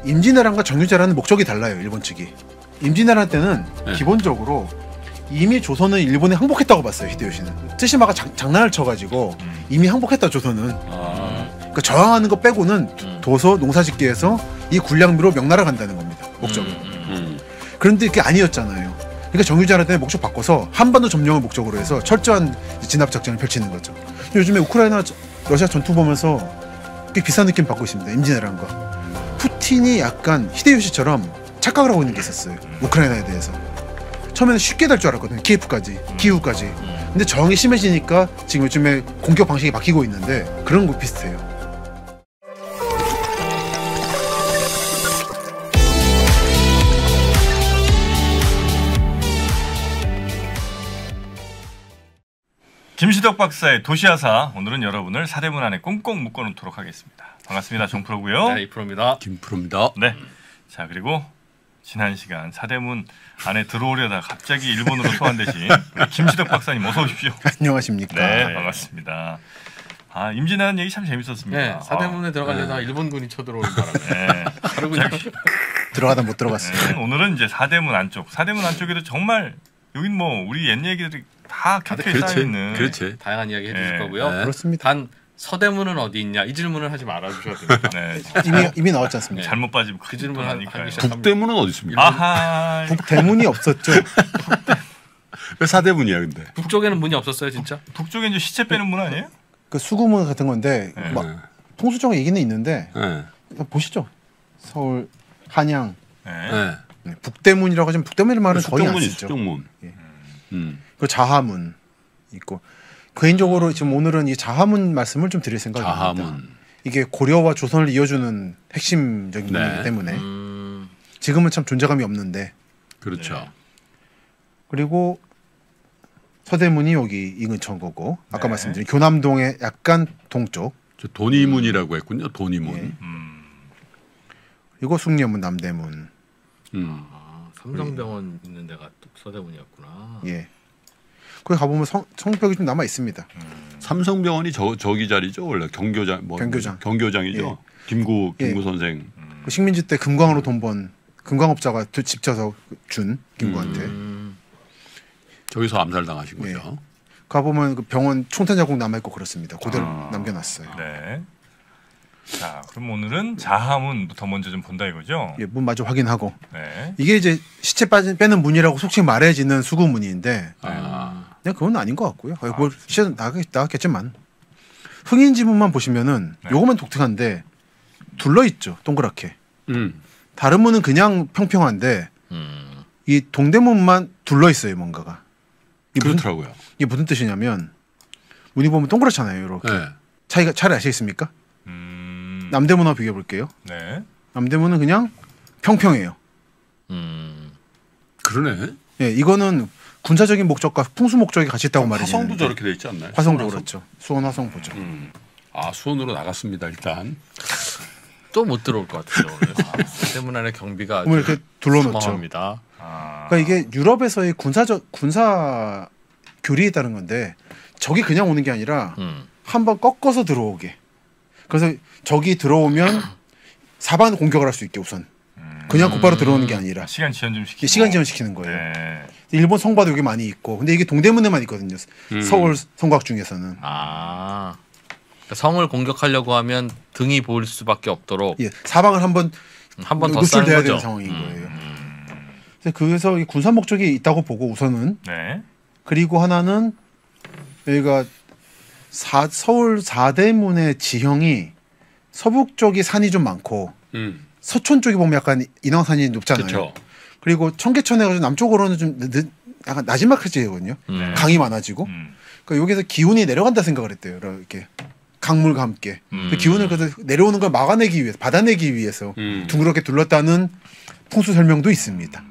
임진왜란과 정유재라는 목적이 달라요. 일본 측이. 임진왜란 때는 기본적으로 이미 조선은 일본에 항복했다고 봤어요. 히데요시는 쯔시마가 장난을 쳐가지고 이미 항복했다 조선은. 그러니까 저항하는 거 빼고는 도서 농사짓기에서 이 군량미로 명나라 간다는 겁니다. 목적은. 그런데 그게 아니었잖아요. 그러니까 정유재할 때 목적 바꿔서 한반도 점령을 목적으로 해서 철저한 진압 작전을 펼치는 거죠. 요즘에 우크라이나 러시아 전투 보면서 꽤 비슷한 느낌 받고 있습니다. 임진왜란과. 푸틴이 약간 히데요시처럼 착각을 하고 있는 게 있었어요. 우크라이나에 대해서. 처음에는 쉽게 될 줄 알았거든요. 키예프까지, 키우까지. 근데 저항이 심해지니까 지금 요즘에 공격 방식이 바뀌고 있는데 그런 거 비슷해요. 김시덕 박사의 도시아사, 오늘은 여러분을 사대문 안에 꽁꽁 묶어놓도록 하겠습니다. 반갑습니다. 정프로고요. 네, 이프로입니다. 김프로입니다. 네. 자, 그리고 지난 시간 사대문 안에 들어오려다 갑자기 일본으로 소환되신 우리 김시덕 박사님 어서 오십시오. 안녕하십니까. 네, 반갑습니다. 아, 임진왜란 얘기 참 재밌었습니다. 네, 사대문에 들어가려다 일본군이 쳐들어오는 바람에 바로 그냥 들어가다 못 들어갔어요. 네, 오늘은 이제 사대문 안쪽. 사대문 안쪽에도 정말 여긴 뭐 우리 옛 얘기들이 다 켜켜이 쌓여 있는. 그렇지. 다양한 이야기 해주실 네. 거고요. 네. 그렇습니다. 단 서대문은 어디 있냐 이 질문을 하지 말아주셔야 됩니다. 네, 이미 나왔지 않습니까? 잘못 빠지면 그 질문을 하기 시작합니다. 북대문은 어디 있습니까? 아하. 북대문이 없었죠. 왜 사대문이야 근데? 북쪽에는 문이 없었어요 진짜? 북쪽에 이제 시체 빼는 문 아니에요? 그 수구문 같은 건데 네. 막 통수적인 얘기는 있는데 네. 보시죠. 서울 한양 네. 네. 네, 북대문이라고 하지만 북대문이라는 말은 거의 안 숙정문이 쓰죠. 숙정문. 예. 그 자하문 있고 개인적으로 지금 오늘은 이 자하문 말씀을 좀 드릴 생각입니다. 자하문. 이게 고려와 조선을 이어주는 핵심적인 네. 문이기 때문에 지금은 참 존재감이 없는데 그렇죠. 네. 그리고 서대문이 여기 이 근처인 거고 아까 네. 말씀드린 교남동의 약간 동쪽 저 돈이문이라고 했군요. 돈이문. 예. 그리고 숭례문 남대문 삼성병원 있는 데가 또 서대문이었구나. 예. 거기 가보면 성벽이 좀 남아 있습니다. 삼성병원이 저기 자리죠. 원래 경교장 경교장. 경교장이죠. 김구 선생. 그 식민지 때 금광으로 돈 번 금광업자가 집 져서 준 김구한테. 저기서 암살당하신 예. 거죠. 가보면 그 병원 총탄 자국 남아 있고 그렇습니다. 그대로 남겨놨어요. 네. 자, 그럼 오늘은 자하문부터 먼저 좀 본다 이거죠? 예, 문 마저 확인하고 네. 이게 이제 시체 빼는 문이라고 속칭 말해지는 수구문인데 아. 그냥 그건 아닌 것 같고요. 뭐 시체 나갔겠지만 흑인 지문만 보시면은 요거만 독특한데 둘러 있죠 동그랗게. 다른 문은 그냥 평평한데 이 동대문만 둘러 있어요 뭔가가. 그렇더라고요. 이게 무슨 뜻이냐면 문이 보면 동그랗잖아요 이렇게. 네. 차이가 잘 아시겠습니까? 남대문하고 비교해 볼게요. 네. 남대문은 그냥 평평해요. 그러네. 예, 이거는 군사적인 목적과 풍수 목적이 같이 있다고 말이죠. 화성도 저렇게 돼 있지 않나요? 화성도 그렇죠. 수원 화성 보죠. 아 수원으로 나갔습니다 일단. 또 못 들어올 것 같아요. 서대문 안에 경비가 그러면 이렇게 둘러놓죠. 수망합니다. 그러니까 이게 유럽에서의 군사 교리에 따른 건데 적이 그냥 오는 게 아니라 한번 꺾어서 들어오게. 그래서 적이 들어오면 사방 공격을 할 수 있게 우선. 그냥 곧바로 들어오는 게 아니라 시간 지연 좀 시키고. 시간 지연시키는 거예요. 네. 일본 성과도 여기 많이 있고, 근데 이게 동대문에만 있거든요. 서울 성곽 중에서는. 아, 그러니까 성을 공격하려고 하면 등이 보일 수밖에 없도록 예, 사방을 한번 더 쌓는 노출돼야 거죠. 되는 상황인 거예요. 그래서 이 군사 목적이 있다고 보고 우선은. 네. 그리고 하나는 여기가 서울 사대문의 지형이 서북 쪽이 산이 좀 많고 서촌 쪽에 보면 약간 인왕산이 높잖아요. 그쵸. 그리고 청계천에 가서 남쪽으로는 좀 약간 나지막해지거든요. 강이 많아지고. 그러니까 여기서 기운이 내려간다 생각을 했대요. 이렇게 강물과 함께. 그 기운을 그래서 내려오는 걸 막아내기 위해서, 받아내기 위해서 둥그렇게 둘렀다는 풍수 설명도 있습니다.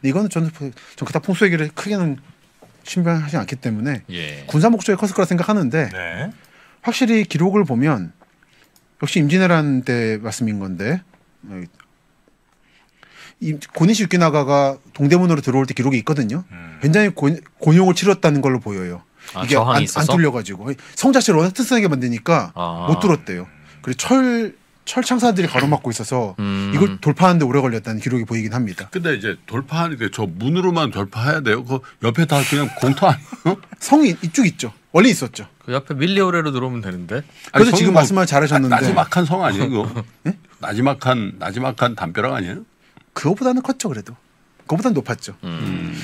이거는 저는 그닥 풍수 얘기를 크게는 신빙하지 않기 때문에 예. 군사 목적이 컸을 거라 생각하는데 네. 확실히 기록을 보면 역시 임진왜란 때 말씀인 건데 고니시 유키나가가 동대문으로 들어올 때 기록이 있거든요. 굉장히 곤욕을 치렀다는 걸로 보여요. 이게 저항이 안 있어서? 뚫려가지고 성 자체를 워낙 튼튼하게 만드니까 못 뚫었대요. 그리고 철 철창사들이 가로막고 있어서 이걸 돌파하는데 오래 걸렸다는 기록이 보이긴 합니다. 근데 이제 돌파하는데 저 문으로만 돌파해야 돼요. 그 옆에 다 그냥 공터 아니에요? 성이 이쪽 있죠. 원래 있었죠. 그 옆에 밀리오레로 들어오면 되는데. 그래서 아니, 지금 뭐 말씀을 잘하셨는데 나지막한 성 아니에요? 그거? 네? 나지막한 담벼락 아니에요? 그거보다는 컸죠. 그래도 그거보다는 높았죠.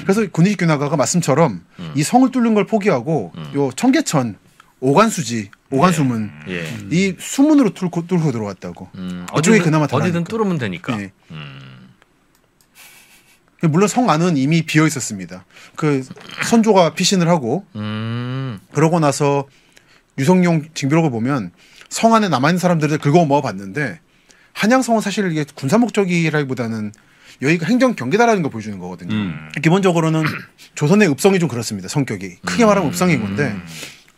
그래서 군의식균화가가 말씀처럼 이 성을 뚫는 걸 포기하고 요 청계천 오간수문 예. 이 수문으로 뚫고 들어왔다고. 그쪽이 어디든, 그나마 어디든 다르니까. 뚫으면 되니까. 네. 물론 성 안은 이미 비어 있었습니다. 그 선조가 피신을 하고 그러고 나서 유성룡 징비록을 보면 성 안에 남아 있는 사람들을 긁어 모아 봤는데 한양성은 사실 이게 군사 목적이라기보다는 여기가 행정 경계다라는 걸 보여주는 거거든요. 기본적으로는 조선의 읍성이 좀 그렇습니다. 성격이 크게 말하면 읍성인 건데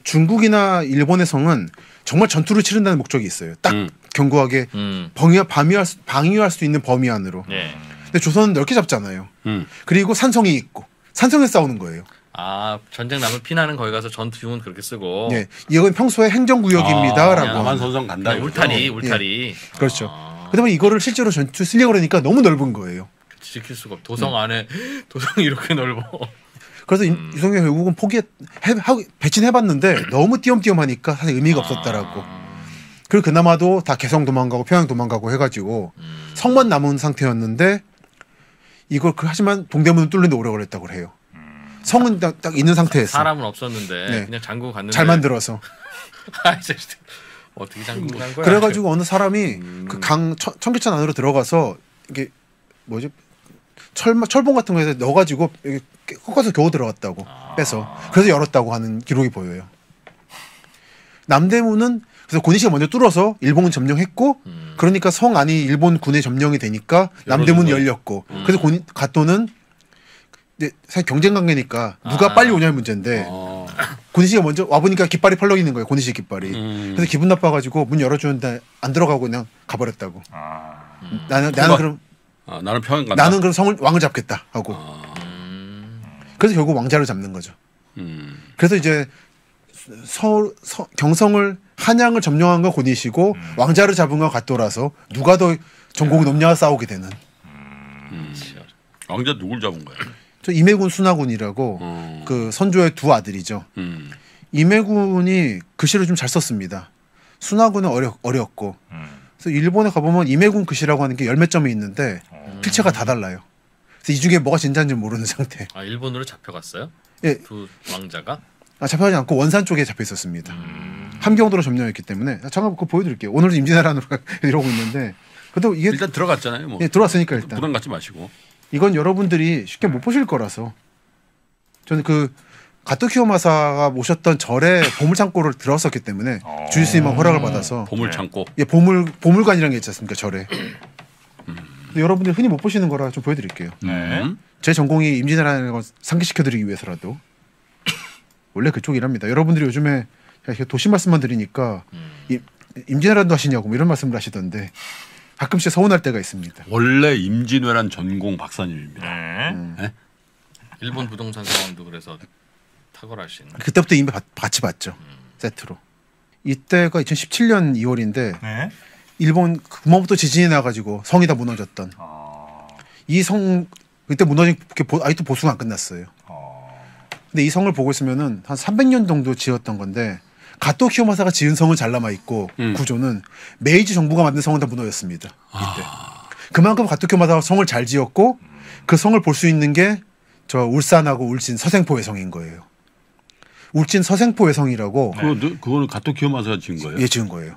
중국이나 일본의 성은 정말 전투를 치른다는 목적이 있어요. 딱 견고하게 방위할 수 있는 범위 안으로. 예. 근데 조선은 넓게 잡잖아요. 그리고 산성이 있고 산성에 싸우는 거예요. 아 전쟁 나면 피나는 거기 가서 전투용은 그렇게 쓰고. 예, 이건 평소에 행정구역입니다라고. 남한선성 간다. 울타리. 그렇죠. 그다음에 이거를 실제로 전투 쓰려고 그러니까 너무 넓은 거예요. 지킬 수가 없. 도성 안에 도성이 이렇게 넓어. 그래서 유성룡이 결국은 배친해봤는데 너무 띄엄띄엄하니까 사실 의미가 없었다라고. 그리고 그나마도 다 개성 도망가고 평양 도망가고 해가지고 성만 남은 상태였는데 이걸 하지만 동대문을 뚫는데 오래 걸렸다고 해요. 성은 딱 있는 상태에서 사람은 없었는데 네. 그냥 잠그고 갔는데. 잘 만들어서. 어떻게 잠그고 간 거야? 그래가지고 어느 사람이 그 청계천 안으로 들어가서 이게 뭐지 철봉 같은 거에서 넣어가지고 꺾어서 겨우 들어갔다고 빼서 그래서 열었다고 하는 기록이 보여요. 남대문은 그래서 고니시가 먼저 뚫어서 일본은 점령했고 그러니까 성 안이 일본 군의 점령이 되니까 남대문이 열렸고 그래서 가토는 사실 경쟁 관계니까 누가 빨리 오냐는 문제인데 고니시가 먼저 와보니까 깃발이 펄럭이는 거예요. 고니시 깃발이. 그래서 기분 나빠가지고 문 열어주는데 안 들어가고 그냥 가버렸다고. 나는 그럼 나는 평양 간다. 나는 그럼 왕을 잡겠다 하고. 그래서 결국 왕자를 잡는 거죠. 그래서 이제 경성을 한양을 점령한 건 고니시고 왕자를 잡은 건 갓도라서 누가 더 전공이 높냐가 싸우게 되는. 왕자 누굴 잡은 거야? 저 임해군 순하군이라고 그 선조의 두 아들이죠. 임해군이 글씨를 좀 잘 썼습니다. 순하군은 어렵고. 그래서 일본에 가보면 임해군 글씨라고 하는 게 열 몇 점이 있는데 필체가 다 달라요. 그래서 이 중에 뭐가 진짜인지 모르는 상태. 아 일본으로 잡혀갔어요? 예. 두 왕자가? 잡혀가지 않고 원산 쪽에 잡혀 있었습니다. 함경도로 점령했기 때문에 잠깐 그거 보여드릴게요. 오늘도 임진왜란으로 이러고 있는데 그래도 이게 일단 들어갔잖아요. 뭐. 예, 들어왔으니까 일단 부담 갖지 마시고. 이건 여러분들이 쉽게 못 보실 거라서 저는 그 가토 키요마사가 모셨던 절에 보물창고를 들어왔었기 때문에 주일 스님만 허락을 받아서 보물창고. 예, 보물관이라는 게 있지 않습니까 절에. 근데 여러분들 흔히 못 보시는 거라 좀 보여드릴게요. 네. 제 전공이 임진왜란을 걸 상기시켜드리기 위해서라도 원래 그쪽이랍니다. 여러분들이 요즘에 도시 말씀만 드리니까 임진왜란도 하시냐고 뭐 이런 말씀을 하시던데 가끔씩 서운할 때가 있습니다. 원래 임진왜란 전공 박사님입니다. 네. 네? 일본 부동산 상황도 그래서 탁월하신. 그때부터 이미 같이 봤죠. 세트로. 이때가 2017년 2월인데 네. 일본 구마모토 지진이 나가지고 성이 다 무너졌던 이 성 그때 무너진 게 아직도 보수가 안 끝났어요. 근데 이 성을 보고 있으면은 한 300년 정도 지었던 건데 가토 키요마사가 지은 성은 잘 남아 있고 구조는 메이지 정부가 만든 성은 다 무너졌습니다. 이때 그만큼 가토 키요마사가 성을 잘 지었고 그 성을 볼 수 있는 게 저 울산하고 울진 서생포의 성인 거예요. 울진 서생포의 성이라고 그거는 가토 키요마사가 지은 거예요? 예, 지은 거예요.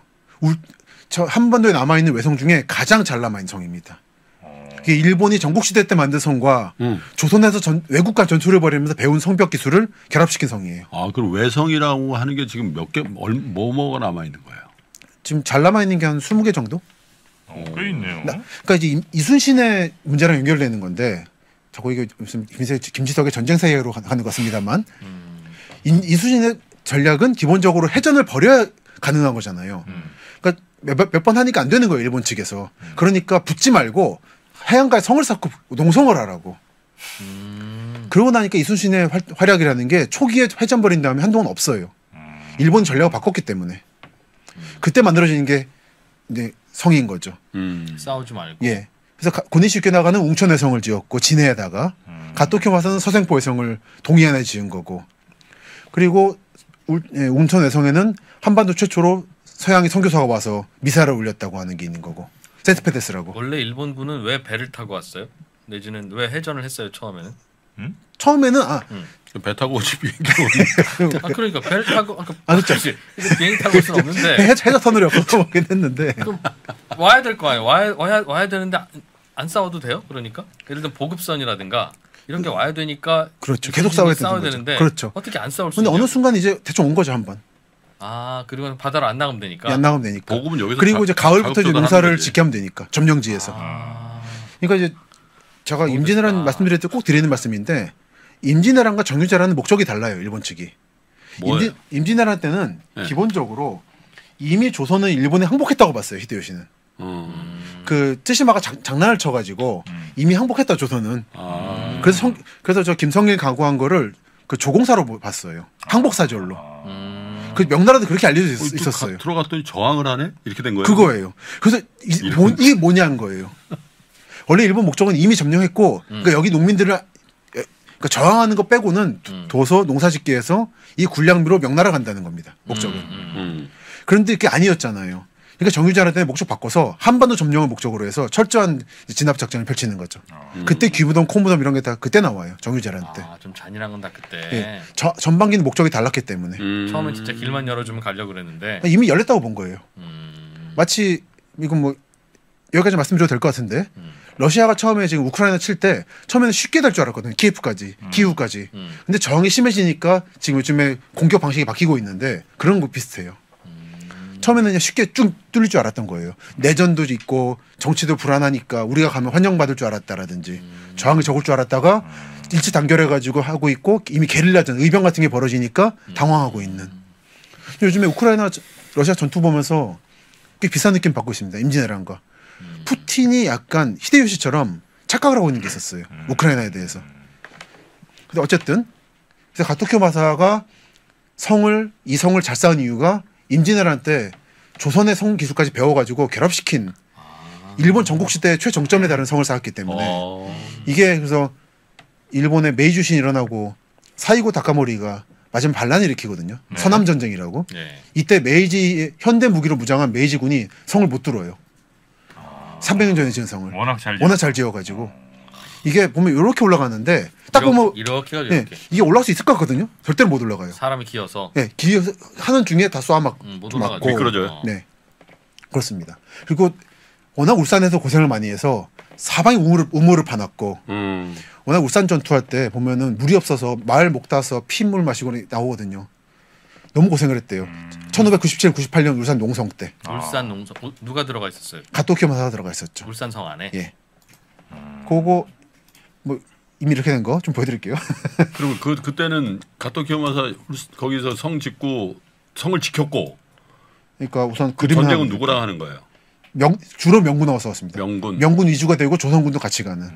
저 한반도에 남아 있는 외성 중에 가장 잘 남아 있는 성입니다. 이게 일본이 전국시대 때 만든 성과 조선에서 외국과 전투를 벌이면서 배운 성벽 기술을 결합시킨 성이에요. 아, 그럼 외성이라고 하는 게 지금 몇 개, 뭐가 남아 있는 거예요? 지금 잘 남아 있는 게 한 20개 정도? 꽤 있네요. 그러니까 이제 이순신의 문제랑 연결되는 건데 자꾸 이게 무슨 김지덕의 전쟁사 이야기로 가는 것 같습니다만 이순신의 전략은 기본적으로 해전을 벌여야 가능한 거잖아요. 그러니까 몇 번 하니까 안 되는 거예요. 일본 측에서. 그러니까 붙지 말고 해안가에 성을 쌓고 농성을 하라고. 그러고 나니까 이순신의 활약이라는 게 초기에 회전 벌인 다음에 한동안 없어요. 일본 전략을 바꿨기 때문에. 그때 만들어지는 게 이제 성인 거죠. 싸우지 말고. 예. 그래서 고니시케나가는 웅천의 성을 지었고 진해에다가 가토키마사는 서생포의 성을 동해안에 지은 거고 그리고 웅천의 성에는 한반도 최초로 서양의 선교사가 와서 미사를 올렸다고 하는 게 있는 거고 센트페데스라고. 원래 일본군은 왜 배를 타고 왔어요? 내지는 왜 해전을 했어요 처음에는? 처음에는 배 타고 오지 비행기 그러니까 배를 타고 그렇죠. 비행기 타고 올 수는 없는데 해저터널이 없어서 오긴 했는데 그럼 와야 될 거 아니에요. 와야 되는데 안 싸워도 돼요? 그러니까 예를 들면 보급선이라든가 이런 게 와야 되니까 그렇죠. 계속 싸워야 되는데 그렇죠. 어떻게 안 싸울 수 근데 있냐? 어느 순간 이제 대충 온 거죠 한번. 그리고 바다로 안 나가면 되니까. 안 나가면 되니까. 보급은 여기서 그리고 이제 가을부터 이제 자급조달 농사를 하는 거지. 짓게 하면 되니까 점령지에서. 그러니까 이제 제가 임진왜란 말씀드릴 때 꼭 드리는 말씀인데 임진왜란과 정유재라는 목적이 달라요 일본 측이. 뭐예요? 임진왜란 때는 네. 기본적으로 이미 조선은 일본에 항복했다고 봤어요 히데요시는. 그 쯔시마가 장난을 쳐가지고 이미 항복했다 조선은. 그래서 저 김성일 강구한 거를 그 조공사로 봤어요. 항복사절로. 그 명나라도 그렇게 알려져 있었어요. 들어갔더니 저항을 하네? 이렇게 된 거예요? 그거예요. 그래서 이게 뭐냐는 거예요. 원래 일본 목적은 이미 점령했고 그러니까 여기 농민들을 그러니까 저항하는 거 빼고는 둬서 농사짓기해서 이 군량미로 명나라 간다는 겁니다. 목적은. 그런데 그게 아니었잖아요. 그러니까 정유재할 때 목적 바꿔서 한반도 점령을 목적으로 해서 철저한 진압 작전을 펼치는 거죠. 그때 귀부덤, 코무덤 이런 게 다 그때 나와요. 정유재할 때. 좀 잔인한 건 다 그때. 예. 전반기는 목적이 달랐기 때문에. 처음엔 진짜 길만 열어주면 가려고 그랬는데. 이미 열렸다고 본 거예요. 마치 이건 뭐 여기까지 말씀드려도 될 것 같은데 러시아가 처음에 지금 우크라이나 칠 때 처음에는 쉽게 될 줄 알았거든요. 키예프까지, 키우까지. 근데 저항이 심해지니까 지금 요즘에 공격 방식이 바뀌고 있는데 그런 거 비슷해요. 처음에는 그냥 쉽게 쭉 뚫릴 줄 알았던 거예요. 내전도 있고 정치도 불안하니까 우리가 가면 환영받을 줄 알았다라든지 저항이 적을 줄 알았다가 일치 단결해가지고 하고 있고 이미 게릴라전, 의병 같은 게 벌어지니까 당황하고 있는. 요즘에 우크라이나 러시아 전투 보면서 꽤 비슷한 느낌 받고 있습니다. 임진왜란과. 푸틴이 약간 히데요시처럼 착각을 하고 있는 게 있었어요. 우크라이나에 대해서. 근데 어쨌든 그래서 가토키오 마사가 이 성을 잘 쌓은 이유가 임진왜란 때 조선의 성 기술까지 배워가지고 결합시킨 일본 전국시대 최정점에 달하는 성을 쌓았기 때문에 이게 그래서 일본의 메이주신 일어나고 사이고 다카모리가 마지막 반란을 일으키거든요. 서남전쟁이라고. 이때 현대 무기로 무장한 메이지군이 성을 못 뚫어요. 300년 전에 지은 성을. 워낙 잘 지어가지고. 이게 보면 이렇게 올라가는데 딱 보면 이렇게 이게 올라갈 수 있을 것 같거든요. 절대로 못 올라가요. 사람이 기어서. 기어서 하는 중에 다 쏴 못 올라가죠. 맞고 미끄러져요. 네, 그렇습니다. 그리고 워낙 울산에서 고생을 많이 해서 사방에 우물을 파놨고 워낙 울산 전투할 때 보면은 물이 없어서 마을 목 따서 핏물 마시고 나오거든요. 너무 고생을 했대요. 1597, 98년 울산 농성 때. 울산 농성 누가 들어가 있었어요? 가토키오 마사가 들어가 있었죠. 울산성 안에. 예. 그거 뭐 이미 이렇게 된 거 좀 보여드릴게요. 그리고 그때는 가토키오마사 거기서 성 짓고 성을 지켰고. 그러니까 우선 그 전쟁은 누구랑 하는 거예요? 주로 명군하고 싸웠습니다. 명군 위주가 되고 조선군도 같이 가는.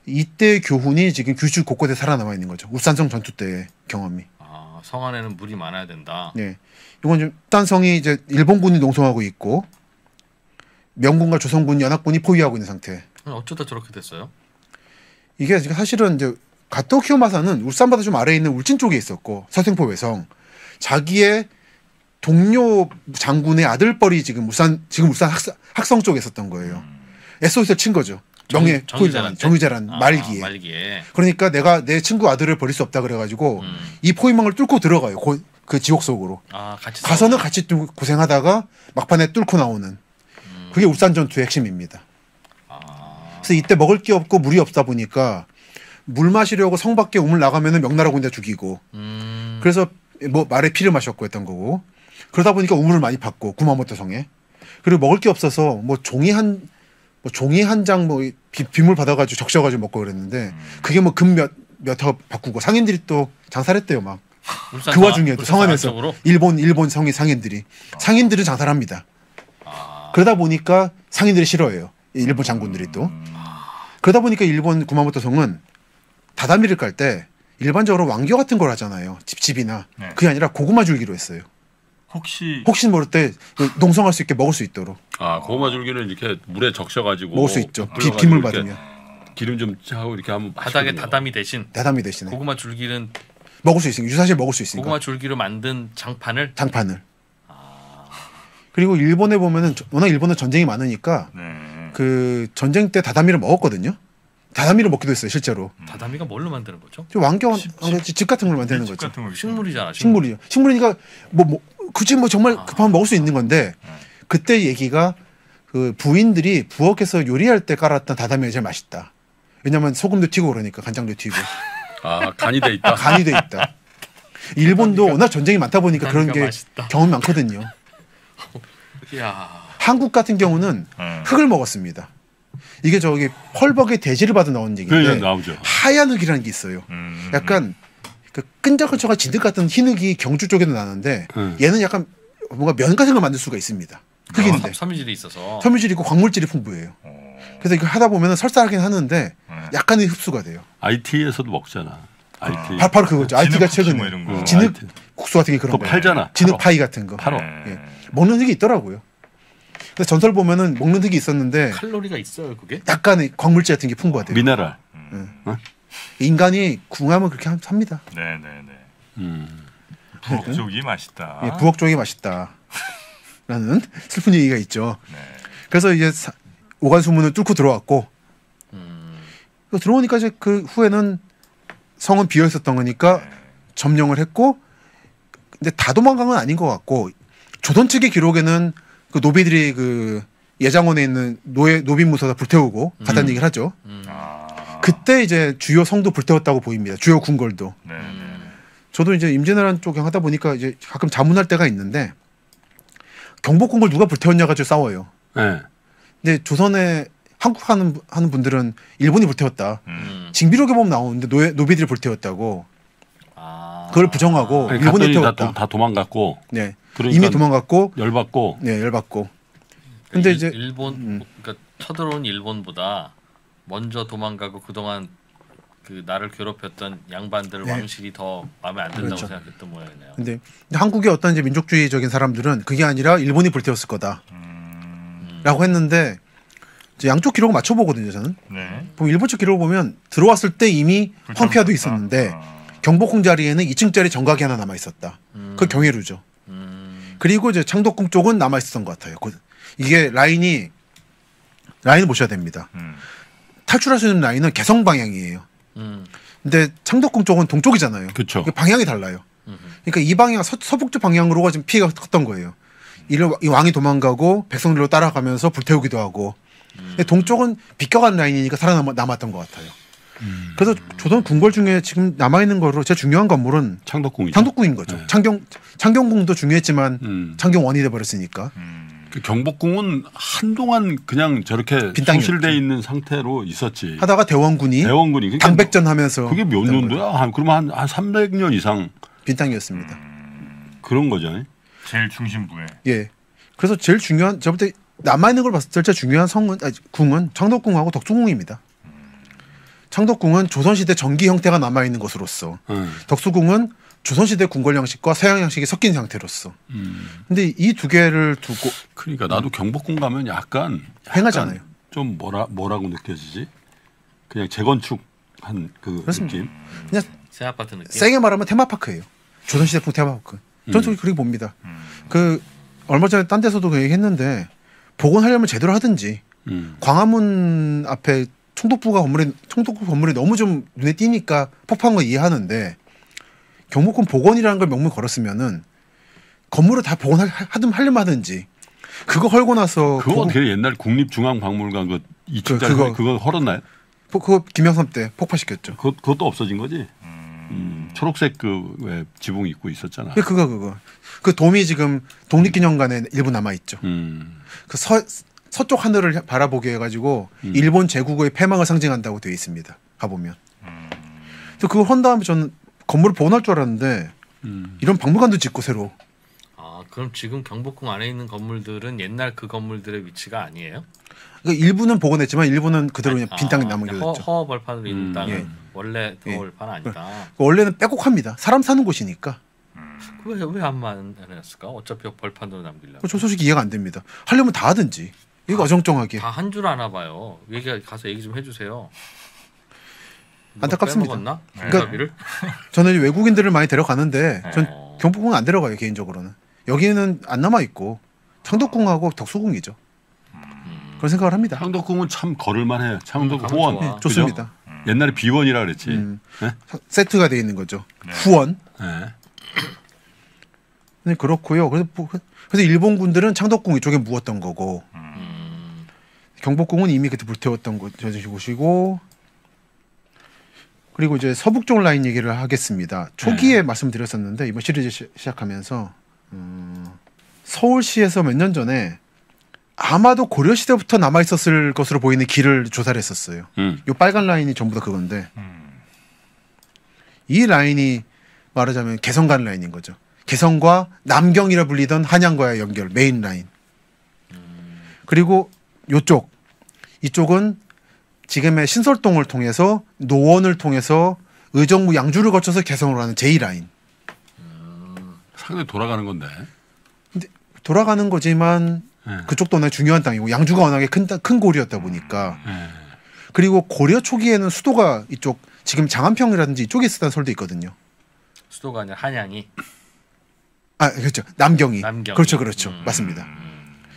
이때 교훈이 지금 규슈 곳곳에 살아남아 있는 거죠. 울산성 전투 때의 경험이. 성 안에는 물이 많아야 된다. 네, 이건 좀 울산성이 이제 일본군이 농성하고 있고 명군과 조선군 연합군이 포위하고 있는 상태. 어쩌다 저렇게 됐어요? 이게 사실은 이제 가토키오 마사는 울산보다 좀 아래에 있는 울진 쪽에 있었고 서생포 외성 자기의 동료 장군의 아들뻘이 지금 울산 학성 쪽에 있었던 거예요. SOS를 친 거죠. 명예 정유재란 말기에. 그러니까 내가 내 친구 아들을 버릴 수 없다 그래가지고 이 포위망을 뚫고 들어가요. 그 지옥 속으로. 가서는 같이 고생하다가 막판에 뚫고 나오는. 그게 울산 전투의 핵심입니다. 그래서 이때 먹을 게 없고 물이 없다 보니까 물 마시려고 성 밖에 우물 나가면은 명나라 군대 죽이고. 그래서 뭐 말에 피를 마셨고 했던 거고. 그러다 보니까 우물을 많이 팠고 구마모토 성에. 그리고 먹을 게 없어서 뭐 종이 한 장 빗물 받아가지고 적셔가지고 먹고 그랬는데 그게 뭐 금 몇 화 바꾸고 상인들이 또 장사를 했대요 막. 그 와중에도 성 안에서 일본 성인 상인들은 장사를 합니다. 그러다 보니까 상인들이 싫어해요. 일본 장군들이 또. 그러다 보니까 일본 구마모토 성은 다다미를 깔 때 일반적으로 왕교 같은 걸 하잖아요. 집이나. 그게 아니라 고구마 줄기로 했어요. 혹시 모를 때 농성할 수 있게 먹을 수 있도록 아 고구마 줄기는 이렇게 물에 적셔가지고 먹을 수 있죠. 불러가지고 빗물 이렇게 받으면 기름 좀 하고 이렇게 하면 바닥에 맛있거든요. 다다미 대신 대담이 대신에 고구마 줄기는 먹을 수 있으니까 유사실 먹을 수 있으니까 고구마 줄기로 만든 장판을 장판을. 그리고 일본에 보면은 워낙 일본은 전쟁이 많으니까 네. 그 전쟁 때 다다미를 먹었거든요. 다다미를 먹기도 했어요 실제로. 다다미가 뭘로 만드는 거죠? 저 왕겨 집 같은 걸 만드는 집 거죠. 같은 거 식물이잖아. 식물이죠. 식물이니까 뭐 굳이 뭐 정말 급하면 먹을 수 있는 건데 그때 얘기가 그 부인들이 부엌에서 요리할 때 깔았던 다다미가 제일 맛있다. 왜냐면 소금도 튀고 그러니까 간장도 튀고 아 간이 돼 있다. 간이 돼 있다. 일본도 워낙 전쟁이 많다 보니까 그런 게 맛있다. 경험이 많거든요. 이야. 한국 같은 경우는 흙을 먹었습니다. 이게 저기 펄벅의 대지를 받아 나온 그게 얘기인데 나오죠. 하얀 흙이라는 게 있어요. 약간 그 끈적끈적한 진흙 같은 흰 흙이 경주 쪽에도 나는데 얘는 약간 뭔가 면 같은 걸 만들 수가 있습니다. 흙인데 섬유질이 있어서 섬유질이 있고 광물질이 풍부해요. 그래서 이거 하다 보면 설사하긴 하는데 약간의 흡수가 돼요. IT에서도 먹잖아. IT. 바로 그거죠. IT가 진흙국수 최근에 뭐 이런 거. 진흙 IT. 국수 같은 게 그런 또 거 팔잖아. 진흙 파이 같은 거. 팔어. 예. 먹는 흙이 있더라고요. 그래서 전설 보면은 먹는 흙이 있었는데 칼로리가 있어요, 그게? 약간의 광물질 같은 게 풍부하대요. 미네랄. 인간이 궁하면 그렇게 삽니다. 네네네. 부엌 쪽이 맛있다. 예, 부엌 쪽이 맛있다. 라는 슬픈 얘기가 있죠. 네. 그래서 이제 오간 수문을 뚫고 들어왔고 들어오니까 이제 그 후에는 성은 비어 있었던 거니까 점령을 했고 근데 다 도망간 건 아닌 것 같고 조선 측의 기록에는 그 노비들이 그 예장원에 있는 노빈 무서다 불태우고 갔다는 얘기를 하죠. 아. 그때 이제 주요 성도 불태웠다고 보입니다. 주요 궁궐도. 네. 저도 이제 임진왜란 쪽에 하다 보니까 이제 가끔 자문할 때가 있는데 경복궁을 누가 불태웠냐 가지고 싸워요. 네. 근데 조선에 한국 하는 분들은 일본이 불태웠다. 징비록에 보면 나오는데 노비들이 불태웠다고. 그걸 부정하고 아니, 일본이 갔더니 불태웠다. 다 도망갔고. 네. 그러니까 이미 도망갔고 열받고. 네, 열받고. 근데 이제 일본 그러니까 쳐들어온 일본보다 먼저 도망가고 그동안 그 나를 괴롭혔던 양반들 네. 왕실이 더 마음에 안 든다고 그렇죠. 생각했던 모양이네요. 근데 한국의 어떤 이제 민족주의적인 사람들은 그게 아니라 일본이 불태웠을 거다라고 했는데 이제 양쪽 기록을 맞춰보거든요. 저는 네. 보면 일본 쪽 기록을 보면 들어왔을 때 이미 황폐화도 있었는데 경복궁 자리에는 2층짜리 정각이 하나 남아 있었다. 그 경회루죠. 그리고 이제 창덕궁 쪽은 남아 있었던 것 같아요. 이게 라인을 보셔야 됩니다. 탈출할 수 있는 라인은 개성 방향이에요. 근데 창덕궁 쪽은 동쪽이잖아요. 그쵸. 이게 방향이 달라요. 그러니까 이 방향 서북쪽 방향으로가 지금 피해가 컸던 거예요. 이 왕이 도망가고 백성들로 따라가면서 불태우기도 하고. 근데 동쪽은 비껴간 라인이니까 살아남았던 것 같아요. 그래서 조선 궁궐 중에 지금 남아 있는 거로 제일 중요한 건물은 창덕궁이죠. 창덕궁인 거죠. 네. 창경궁도 중요했지만 창경원이 돼 버렸으니까. 그 경복궁은 한동안 그냥 저렇게 빈 땅이었죠. 소실돼 있는 상태로 있었지. 하다가 대원군이 대원군이 그러니까 당백전 하면서 그게 몇 했던 년도야? 그러면 한 300년 이상 빈 땅이었습니다. 그런 거잖아요. 제일 중심부에. 예. 그래서 제일 중요한 저부터 남아 있는 걸 봤을 때 제일 중요한 궁은 창덕궁하고 덕수궁입니다. 창덕궁은 조선시대 전기 형태가 남아 있는 것으로서 덕수궁은 조선시대 궁궐 양식과 서양 양식이 섞인 상태로서. 근데 이 두 개를 두고 그러니까 나도 경복궁 가면 약간 횡하잖아요. 좀 뭐라고 느껴지지? 그냥 재건축한 그 그렇습니다. 느낌. 그냥 새 아파트 느낌. 세게 말하면 테마파크예요. 조선시대풍 테마파크. 저는 그렇게 봅니다. 그 얼마 전에 딴 데서도 그 얘기했는데 복원하려면 제대로 하든지 광화문 앞에 총독부 건물이 너무 좀 눈에 띄니까 폭파한 거 이해하는데 경복궁 복원이라는 걸 명문 걸었으면은 건물을 다 하려면 하든지 그거 헐고 나서 그거 어떻게 옛날 국립중앙박물관 그 2층짜리 그거 헐었나요? 그거 김영삼 때 폭파시켰죠. 그것도 없어진 거지? 초록색 그 왜 지붕 입고 있었잖아. 그거 그 돔이 지금 독립기념관에 일부 남아 있죠. 그 서쪽 하늘을 바라보게 해가지고 일본 제국의 패망을 상징한다고 되어 있습니다. 가보면. 그래서 그걸 한 다음에 저는 건물을 복원할 줄 알았는데 이런 박물관도 짓고 새로. 아 그럼 지금 경복궁 안에 있는 건물들은 옛날 그 건물들의 위치가 아니에요? 그러니까 일부는 복원했지만 일부는 그대로 그냥 빈 땅에 남겨뒀죠. 허허벌판으로 있는 땅은 예. 원래 그 벌판 아니다. 원래는 빼곡합니다. 사람 사는 곳이니까. 왜안 만들었을까? 어차피 벌판으로 남기려고. 저 소식 이해가 안 됩니다. 하려면 다 하든지. 이거 어정쩡하게. 다 한 줄 아나 봐요. 가서 얘기 좀 해주세요. 안타깝습니다. 빼먹었나? 그러니까 비를? 저는 외국인들을 많이 데려가는데 전 어. 경복궁은 안 데려가요 개인적으로는. 여기는 안 남아 있고 창덕궁하고 덕수궁이죠. 그런 생각을 합니다. 창덕궁은 참 걸을만해요. 창덕궁 가면 후원. 좋아. 좋습니다. 그죠? 옛날에 비원이라 그랬지. 네? 세트가 돼 있는 거죠. 네. 후원. 네. 네, 그렇고요. 그래서 일본 군들은 창덕궁 이쪽에 묵었던 거고 경복궁은 이미 그때 불태웠던 곳이고 그리고 이제 서북쪽 라인 얘기를 하겠습니다. 초기에 말씀드렸었는데 이번 시리즈 시작하면서 서울시에서 몇 년 전에 아마도 고려 시대부터 남아 있었을 것으로 보이는 길을 조사를 했었어요. 이 빨간 라인이 전부 다 그건데 이 라인이 말하자면 개성간 라인인 거죠. 개성과 남경이라 불리던 한양과의 연결 메인 라인. 그리고 이쪽은 지금의 신설동을 통해서 노원을 통해서 의정부 양주를 거쳐서 개성으로 가는 제2라인. 상당히 돌아가는 건데. 근데 돌아가는 거지만 그쪽도 워낙 중요한 땅이고 양주가 워낙에 큰 고리였다 보니까 그리고 고려 초기에는 수도가 이쪽 지금 장안평이라든지 이쪽에 있었다는 설도 있거든요. 수도가 아니라 한양이. 아 그렇죠. 남경이. 그렇죠. 맞습니다.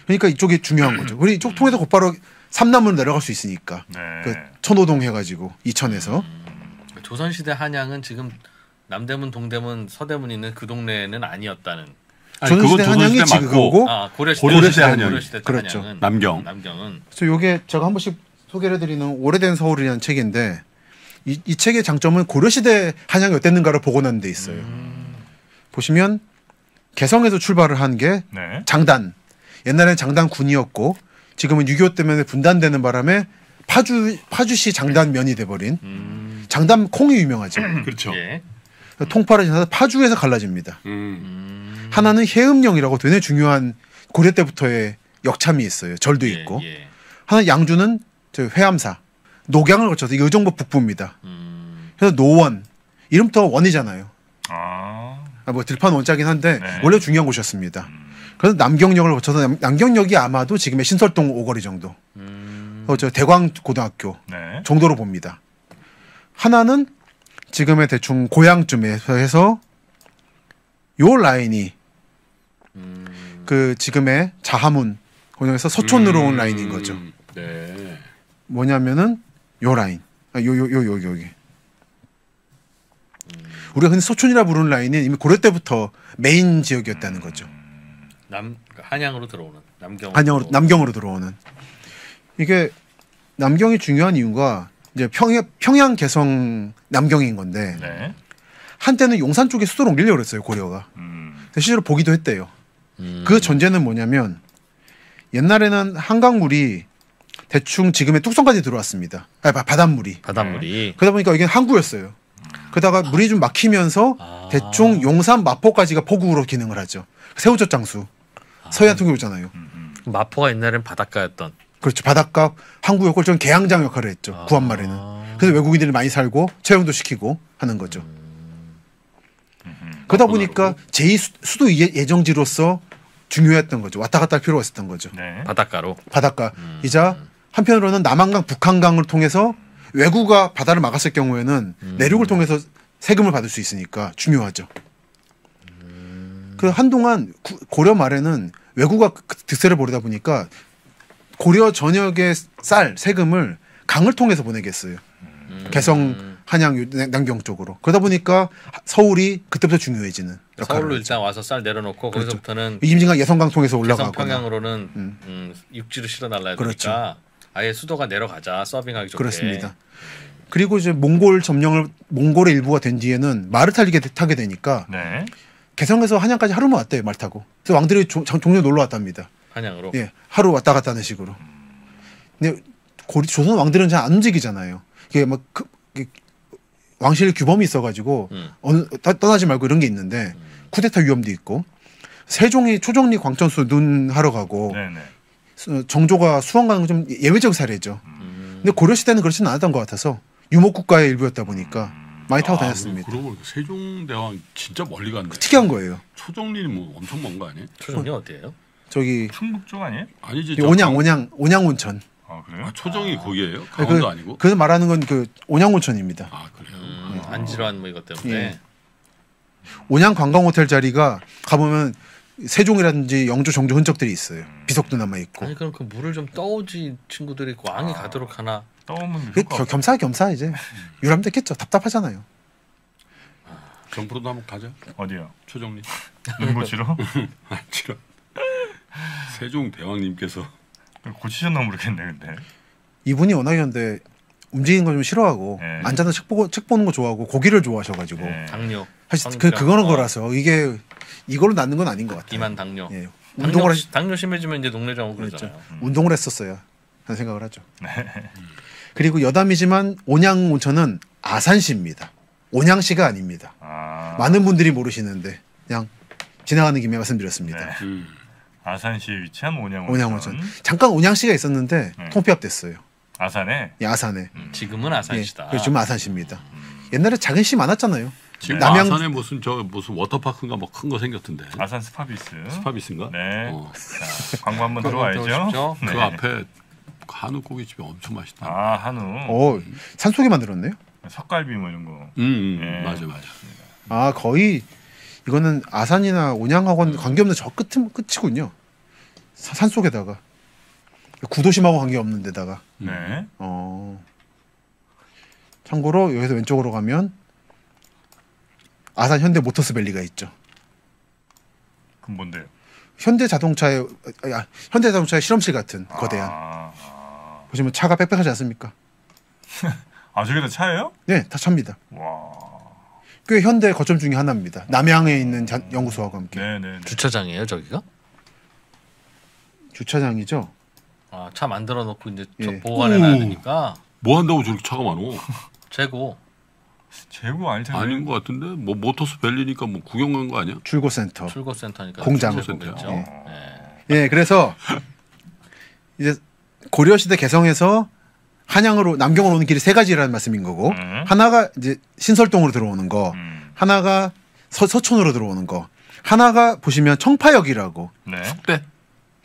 그러니까 이쪽이 중요한 거죠. 우리 이쪽 통해서 곧바로 삼남으로 내려갈 수 있으니까. 네. 그 천호동 해가지고 이천에서. 조선시대 한양은 지금 남대문, 동대문, 서대문 있는 그 동네는 아니었다는. 조선시대 한양이 지금 그거고. 아 고려시대 고려시대 한양. 고려시대 그렇죠. 한양은 남경은. 그래서 요게 제가 한 번씩 소개를 해드리는 오래된 서울이라는 책인데 이 책의 장점은 고려시대 한양이 어땠는가를 복원하는 데 있어요. 보시면 개성에서 출발을 한 게 네. 장단. 옛날에는 장단군이었고 지금은 6.25 때문에 분단되는 바람에 파주시 장단면이 돼버린 장단 콩이 유명하죠. 그렇죠. 예. 통파를 지나서 파주에서 갈라집니다. 하나는 해음령이라고 되게 중요한 고려 때부터의 역참이 있어요. 절도 있고. 예. 하나 양주는 저 회암사 녹양을 거쳐서 의정부 북부입니다. 그래서 노원 이름부터 원이잖아요. 뭐 들판 원자긴 한데 네. 원래 중요한 곳이었습니다. 그래서 남경역을 거쳐서 남경역이 아마도 지금의 신설동 오거리 정도. 저 대광고등학교 네. 정도로 봅니다. 하나는 지금의 대충 고향쯤에서 해서 요 라인이 그 지금의 자하문 고향에서 서촌으로 온 라인인 거죠. 네. 뭐냐면은 요 라인. 여기. 우리가 흔히 서촌이라 부르는 라인은 이미 고려 때부터 메인 지역이었다는 거죠. 한양으로 들어오는 남경으로. 남경으로 들어오는. 이게 남경이 중요한 이유가 이제 평양 개성 남경인 건데 네. 한때는 용산 쪽에 수도를 옮기려고 그랬어요 고려가. 실제로 보기도 했대요. 그 전제는 뭐냐면 옛날에는 한강물이 대충 지금의 뚝섬까지 들어왔습니다. 바닷물이. 그러다 보니까 이게 항구였어요. 그러다가 물이 좀 막히면서 대충 용산 마포까지가 포구로 기능을 하죠. 새우젓 장수. 서해안 통교잖아요. 마포가 옛날엔 바닷가였던. 그렇죠. 바닷가 항구였고 좀 개항장 역할을 했죠. 구한말에는. 그래서 외국인들이 많이 살고 채용도 시키고 하는 거죠. 그러다 보니까 제2수도 예정지로서 중요했던 거죠. 왔다 갔다 할 필요가 있었던 거죠. 네. 바닷가로. 바닷가이자 한편으로는 남한강, 북한강을 통해서 외구가 바다를 막았을 경우에는 내륙을 통해서 세금을 받을 수 있으니까 중요하죠. 그 한동안 고려 말에는 외구가 득세를 벌이다 보니까 고려 전역의 세금을 강을 통해서 보내겠어요. 개성, 한양, 남경 쪽으로. 그러다 보니까 서울이 그때부터 중요해지는 역할을 서울로 했죠. 일단 와서 쌀 내려놓고 그렇죠. 거기서부터는 임진강 예성강 통해서 올라가고 평양으로는 육지로 실어 날라야 그렇죠. 되니까 아예 수도가 내려가자 서빙하기 좋게. 그렇습니다. 그리고 이제 몽골의 일부가 된 뒤에는 말을 타게 되니까 네. 개성에서 한양까지 하루만 왔대요 말 타고. 그래서 왕들이 종종 놀러 왔답니다. 한양으로. 예, 하루 왔다 갔다 하는 식으로. 근데 조선 왕들은 잘 안 움직이잖아요. 이게 막 왕실 규범이 있어가지고 떠나지 말고 이런 게 있는데 쿠데타 위험도 있고 세종이 초정리 광천수 눈하러 가고 네네. 정조가 수원 가는 건 좀 예외적 사례죠. 근데 고려 시대는 그렇지는 않았던 것 같아서 유목국가의 일부였다 보니까 많이 타고 다녔습니다. 그러고 보니까 세종대왕 진짜 멀리 갔네. 특이한 거예요. 초정리는 뭐 엄청 먼 거 아니에요? 초정이 어디예요? 저기 충북 쪽 아니에요? 아니지. 온양온천. 아 그래요? 아, 초정이 거기예요? 강원도 아니고? 그 말하는 건 그 온양온천입니다. 아 그래요? 안질환 뭐 이것 때문에. 예. 온양 관광호텔 자리가 가보면 세종이라든지 영조, 정조 흔적들이 있어요. 비석도 남아 있고. 아니 그럼 그 물을 좀 떠오지 친구들이 왕이 가도록 하나. 떠오면 겸사겸사 이제 유람 됐겠죠. 답답하잖아요. 경프로도 한번 가자. 어디요? 초정리. 눈 고치러? 싫어. 세종대왕님께서 고치셨나 모르겠네 근데. 이분이 워낙에 근데 움직이는 거 좀 싫어하고 네. 앉아서 책 보는 거 좋아하고 고기를 좋아하셔가지고 네. 당뇨. 사실 성병. 그거는 거라서 이게 이걸로 낫는 건 아닌 것 같아요. 비만 당뇨. 예. 당뇨, 당뇨 심해지면 이제 녹내장 오고 그러잖아요. 운동을 했었어야 하는 생각을 하죠. 그리고 여담이지만 온양온천은 아산시입니다. 온양시가 아닙니다. 아, 많은 분들이 모르시는데 그냥 지나가는 김에 말씀드렸습니다. 네. 아산시에 위치한 온양온천. 온양온천. 잠깐 온양시가 있었는데 네. 통폐합됐어요. 아산에. 예, 아산에. 지금은 아산시다. 예, 그래서 지금 아산시입니다. 옛날에 작은 시 많았잖아요. 지금 남양- 아산에 무슨 워터파크인가 뭐 큰 거 생겼던데. 아산 스파비스. 스파비스인가? 네. 어. 자, 광고 한번 그거 들어와야죠. 들어오십시오. 네. 그 앞에 한우 고깃집이 엄청 맛있다. 아 한우. 산속에 만들었네요. 석갈비 뭐 이런 거. 예. 맞아. 아 거의 이거는 아산이나 온양하고는 관계없는 저 끝이군요. 산속에다가 구도심하고 관계없는 데다가. 네. 참고로 여기서 왼쪽으로 가면 아산 현대 모터스밸리가 있죠. 그럼 뭔데요? 현대자동차의 실험실 같은 거대한. 보시면 차가 빽빽하지 않습니까? 아 저기다 차예요? 네, 다 차입니다. 와. 꽤 현대 거점 중에 하나입니다. 남양에 있는 연구소하고 함께. 네네. 주차장이에요 저기가? 주차장이죠. 아, 차 만들어 놓고 이제 저 예. 보관해놔야 되니까 뭐 한다고 저렇게 차가 많어? 재고. 재고 아닐 텐데. 아닌 것 같은데 뭐 모터스 밸리니까 뭐 구경 간 거 아니야? 출고센터. 출고센터니까 공장. 출고센터겠죠. 예. 예. 예, 그래서 이제 고려시대 개성에서 한양으로 남경으로 오는 길이 세 가지라는 말씀인 거고 하나가 이제 신설동으로 들어오는 거, 하나가 서촌으로 들어오는 거, 하나가 보시면 청파역이라고. 네. 숙대.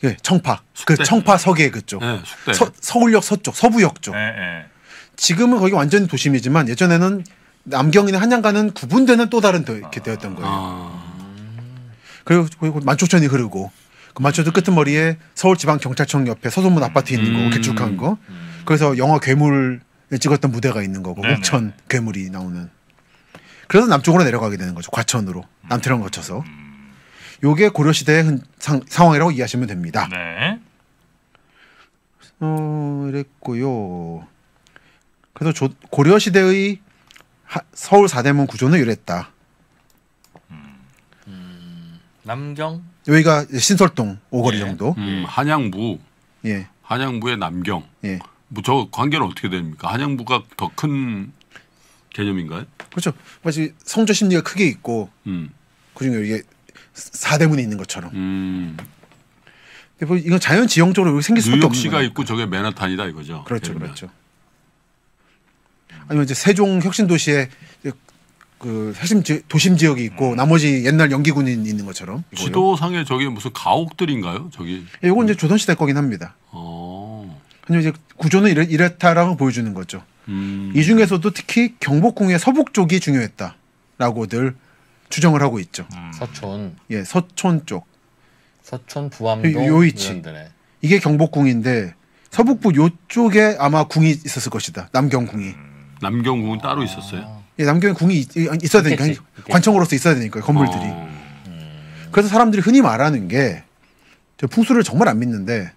예, 청파. 숙대. 그 청파 서계 그쪽. 네, 숙대. 서울역 서쪽, 서부역 쪽. 네. 네. 지금은 거기 완전히 도심이지만 예전에는 남경이나 한양과는 구분되는 또 다른 이렇게 되었던 거예요. 그리고 만초천이 흐르고 그 만초천 끄트머리에 서울지방경찰청 옆에 서소문 아파트 있는 거 개축한 거. 그래서 영화 괴물을 찍었던 무대가 있는 거고 네네. 옥천 괴물이 나오는. 그래서 남쪽으로 내려가게 되는 거죠. 과천으로 남태령 거쳐서. 요게 고려시대의 상황이라고 이해하시면 됩니다. 네. 이랬고요. 그래서 고려시대의 서울 사대문 구조는 이랬다. 남경. 여기가 신설동 오거리 예. 정도. 한양부. 예, 한양부의 남경. 예. 뭐 저 관계는 어떻게 됩니까? 한양부가 더 큰 개념인가요? 그렇죠. 마치 성조 심리가 크게 있고 음. 그중에 이게 사대문이 있는 것처럼. 음. 근데 뭐 이건 자연 지형적으로 여기 생길 수밖에 없는 뉴욕시가 거예요. 있고 저게 맨하탄이다 이거죠. 그렇죠, 그러면. 그렇죠. 아니면 이제 세종 혁신 도시에 그 핵심 도심 지역이 있고 나머지 옛날 연기군이 있는 것처럼. 이거요. 지도상에 저게 무슨 가옥들인가요? 저기. 예, 이건 이제 조선 시대 거긴 합니다. 근데 이제 구조는 이렇다라고 보여주는 거죠. 이 중에서도 특히 경복궁의 서북 쪽이 중요했다라고들 추정을 하고 있죠. 서촌. 예, 서촌 쪽. 서촌 부암동 요 위치. 이런 데네. 이게 경복궁인데 서북부 요쪽에 아마 궁이 있었을 것이다. 남경궁이. 남경궁은 따로 있었어요. 예, 남경에 궁이 있어야 되니까 있겠지. 관청으로서 있어야 되니까 건물들이. 그래서 사람들이 흔히 말하는 게 저 풍수를 정말 안 믿는데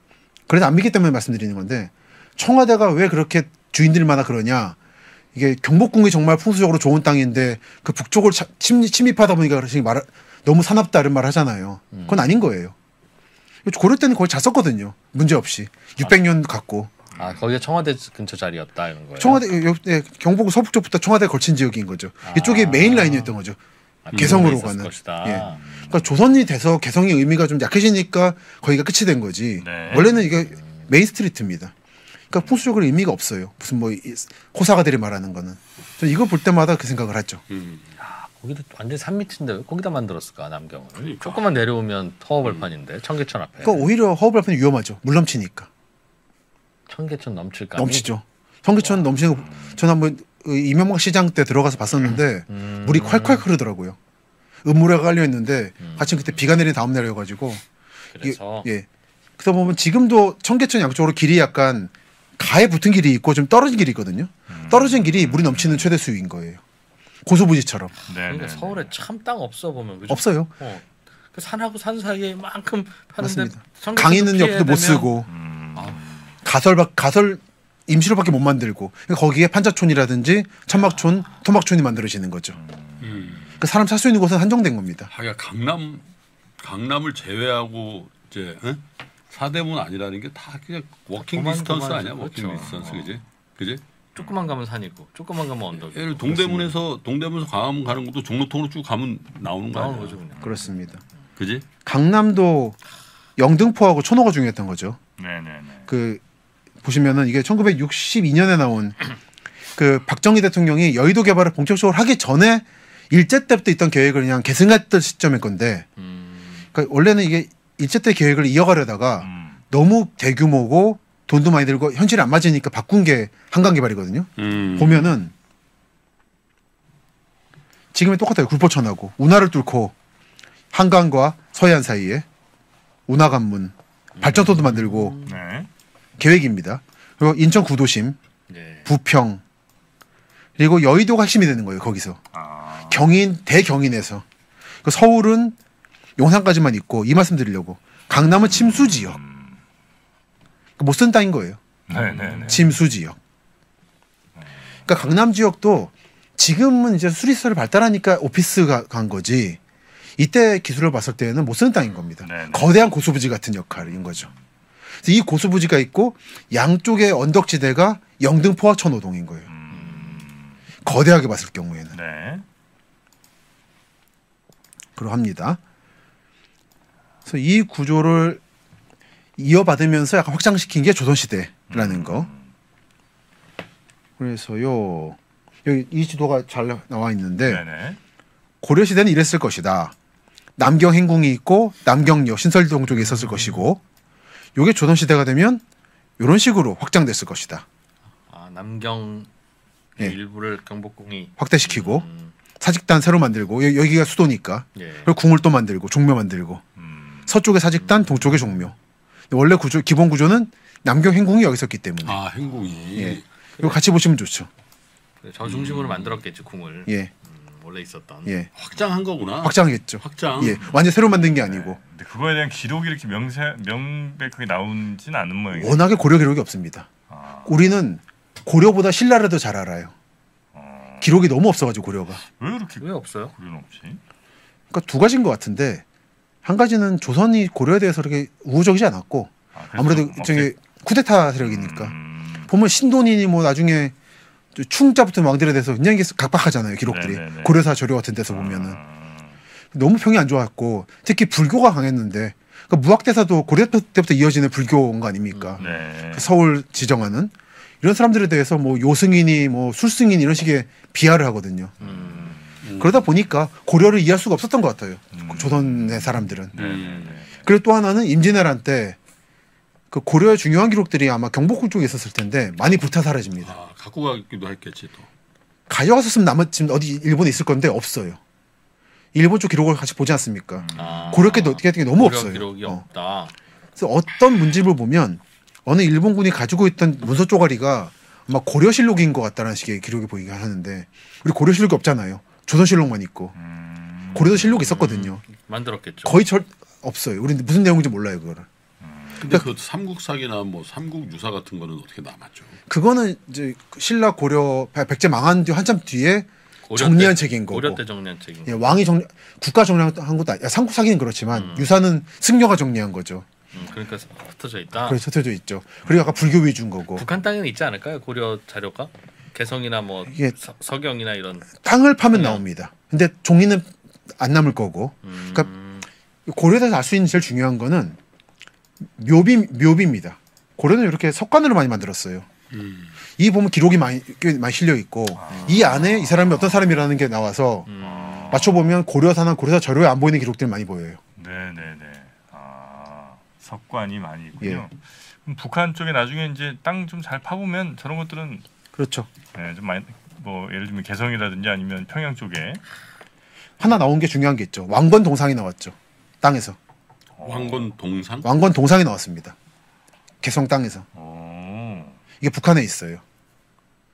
그래서 안 믿기 때문에 말씀드리는 건데 청와대가 왜 그렇게 주인들마다 그러냐. 이게 경복궁이 정말 풍수적으로 좋은 땅인데 그 북쪽을 침입하다 보니까 그렇게 너무 사납다 이런 말 하잖아요. 그건 아닌 거예요. 고려 때는 거의 잘 썼거든요. 문제 없이. 600년 갔고. 아 거기가 청와대 근처 자리였다 이런 거예요. 청와대 경복궁 서북 쪽부터 청와대 걸친 지역인 거죠. 이쪽이 메인 라인이었던 거죠. 개성으로 있었을 가는. 것이다. 예. 그러니까 조선이 돼서 개성의 의미가 좀 약해지니까 거기가 끝이 된 거지. 네. 원래는 이게 메인 스트리트입니다. 그러니까 풍수적으로 의미가 없어요. 무슨 뭐 호사가들이 말하는 거는. 저 이거 볼 때마다 그 생각을 하죠. 거기도 완전 산 밑인데 왜 거기다 만들었을까 남경을? 그러니까. 조금만 내려오면 허허벌판인데 청계천 앞에. 그러니까 오히려 허허벌판이 위험하죠. 물 넘치니까. 청계천 넘칠까? 넘치죠. 청계천 넘치는 거 저는 한번 이명박 시장 때 들어가서 봤었는데 물이 콸콸 흐르더라고요. 음모래가 깔려 있는데 마침 그때 비가 내린 다음 날이어가지고 그래서 예. 그러다 보면 지금도 청계천 양쪽으로 길이 약간 가에 붙은 길이 있고 좀 떨어진 길이 있거든요. 떨어진 길이 물이 넘치는 최대 수위인 거예요. 고수부지처럼. 그러니까 서울에 참 땅 없어 보면 그죠? 없어요. 그 산하고 산 사이에만큼 파는데 맞습니다. 강 있는 옆도 못 쓰고 가설 임시로밖에 못 만들고 그러니까 거기에 판자촌이라든지 천막촌, 토막촌이 만들어지는 거죠. 그 사람 살 수 있는 곳은 한정된 겁니다. 하기야 강남을 제외하고 이제 사대문 아니라는 게 다 그냥 워킹 디스턴스 아니야? 워킹 그렇죠. 디스턴스 그지? 조금만 가면 산이고 조금만 가면 언덕. 예를 동대문에서 광화문 가는 것도 종로통으로 쭉 가면 나오는 거 아니야? 거죠 그냥. 그렇습니다. 그지? 강남도 영등포하고 천호가 중요했던 거죠. 네네네. 그 보시면은 이게 1962년에 나온 그 박정희 대통령이 여의도 개발을 본격적으로 하기 전에 일제 때부터 있던 계획을 그냥 계승했던 시점일 건데, 그러니까 원래는 이게 일제 때 계획을 이어가려다가 너무 대규모고 돈도 많이 들고 현실에 안 맞으니까 바꾼 게 한강 개발이거든요. 보면은 지금은 똑같아요. 굴포천하고 운하를 뚫고 한강과 서해안 사이에 운하관문 발전소도 만들고 네. 계획입니다. 그리고 인천 구도심, 네. 부평 그리고 여의도가 핵심이 되는 거예요. 거기서 경인 대경인에서 그 서울은 용산까지만 있고 이 말씀 드리려고 강남은 침수 지역 못 쓴 땅인 거예요. 네네네. 침수 지역. 그러니까 강남 지역도 지금은 이제 수리시설이 발달하니까 오피스가 간 거지. 이때 기술을 봤을 때는 못 쓰는 땅인 겁니다. 네네. 거대한 고수부지 같은 역할인 거죠. 그래서 이 고수부지가 있고 양쪽의 언덕지대가 영등포와 천호동인 거예요. 거대하게 봤을 경우에는. 네. 그러합니다. 그래서 이 구조를 이어받으면서 약간 확장시킨 게 조선시대라는 거. 그래서요. 여기 이 지도가 잘 나와 있는데 네네. 고려시대는 이랬을 것이다. 남경 행궁이 있고 남경역 신설동 쪽에 있었을 것이고 요게 조선시대가 되면 이런 식으로 확장됐을 것이다. 아 남경 예. 일부를 경복궁이 확대시키고 사직단 새로 만들고 여기가 수도니까 예. 그리고 궁을 또 만들고 종묘 만들고 서쪽에 사직단 동쪽에 종묘. 원래 구조 기본 구조는 남경 행궁이 여기 있었기 때문에 아 행궁이. 예. 이거 같이 보시면 좋죠. 저 중심으로 만들었겠지 궁을. 예. 원래 있었던. 예. 확장한 거구나. 확장했죠. 확장. 예. 완전 새로 만든 게 아니고 근데 그거에 대한 기록이 이렇게 명백하게 나오진 않은 모양이에요. 워낙에 고려 기록이 없습니다. 우리는 고려보다 신라를 더 잘 알아요. 기록이 너무 없어가지고 고려가. 왜 이렇게 왜 없어요? 고려는 없지? 그러니까 두 가지인 것 같은데 한 가지는 조선이 고려에 대해서 그렇게 우호적이지 않았고 그래서 아무래도 저기 쿠데타 세력이니까 보면 신돈이니 뭐 나중에 충자부터 왕들에 대해서 굉장히 각박하잖아요 기록들이. 네네네. 고려사 조료 같은 데서 보면은 너무 평이 안 좋았고 특히 불교가 강했는데 그러니까 무학대사도 고려 때부터 이어지는 불교인 거 아닙니까? 네. 서울 지정하는 이런 사람들에 대해서 뭐 요승이니 뭐 술승인 이런 식의 비하를 하거든요. 그러다 보니까 고려를 이해할 수가 없었던 것 같아요. 조선의 사람들은. 그리고 또 하나는 임진왜란 때 그 고려의 중요한 기록들이 아마 경복궁 쪽에 있었을 텐데 많이 불타 사라집니다. 아, 갖고 가기도 했겠지 또. 가져갔었으면 남아 지금 어디 일본에 있을 건데 없어요. 일본 쪽 기록을 같이 보지 않습니까? 고려 게 너무 고려 없어요. 기록이 없다. 그래서 어떤 문집을 보면 어느 일본군이 가지고 있던 문서 쪼가리가 아마 고려실록인 것 같다는 식의 기록이 보이긴 하는데 우리 고려실록이 없잖아요. 조선실록만 있고 고려도 실록이 있었거든요. 만들었겠죠. 거의 없어요. 우리는 무슨 내용인지 몰라요 그거를. 근데 그 삼국사기나 뭐 삼국유사 같은 거는 어떻게 남았죠? 그거는 이제 신라 고려 백제 망한 뒤 한참 뒤에 정리한 책인 거고. 고려 때 정리한 책인 거. 예, 왕이 국가 정리한 것도 아니야. 삼국사기는 그렇지만 유사는 승려가 정리한 거죠. 그러니까 흩어져 있다. 그래서 흩어져 있죠. 그리고 아까 불교 위주인 거고. 북한 땅에는 있지 않을까요? 고려 자료가 개성이나 뭐 이게 서경이나 이런. 땅을 파면 나옵니다. 근데 종이는 안 남을 거고. 그러니까 고려에서 알 수 있는 제일 중요한 거는 묘비입니다. 고려는 이렇게 석관으로 많이 만들었어요. 이 보면 기록이 꽤 많이 실려 있고 이 안에 이 사람이 어떤 사람이라는 게 나와서 맞춰보면 고려사나 고려사 자료에 안 보이는 기록들이 많이 보여요. 네네네. 석관이 많이 있군요. 예. 그럼 북한 쪽에 나중에 이제 땅 좀 잘 파보면 저런 것들은 그렇죠. 네, 좀 많이 뭐 예를 들면 개성이라든지 아니면 평양 쪽에 하나 나온 게 중요한 게 있죠. 왕건 동상이 나왔죠. 땅에서. 왕건 동상? 왕건 동상이 나왔습니다. 개성 땅에서. 이게 북한에 있어요.